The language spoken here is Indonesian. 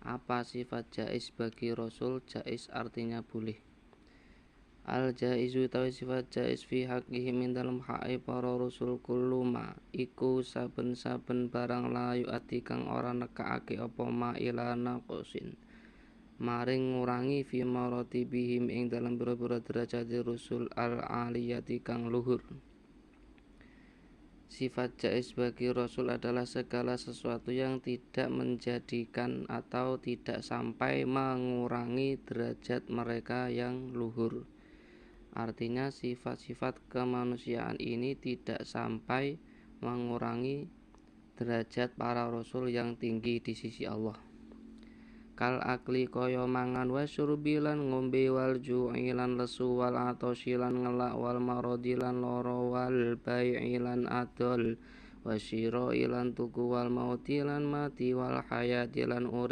Apa sifat jaiz bagi Rasul? Jaiz artinya boleh. Al jaizu utawi sifat jaiz fi haqqihim ing dalem hake para rasul kuluma iku saben-saben barang layu ati kang ora nekakake apa ma ilana qosin maring ngurangi fi maratibihim ing dalem pira-pira derajat rasul al aliyati kang luhur. Sifat jaiz bagi Rasul adalah segala sesuatu yang tidak menjadikan atau tidak sampai mengurangi derajat mereka yang luhur. Artinya sifat-sifat kemanusiaan ini tidak sampai mengurangi derajat para Rasul yang tinggi di sisi Allah. Kal akli kaya mangan wa syurbi lan ngombe wal ju'i lan lesu wal atosyi lan ngelak wal marodi lan lara wal bai'i lan adol wa syira'i lan tuku wal mauti lan mati wal hayati lan urip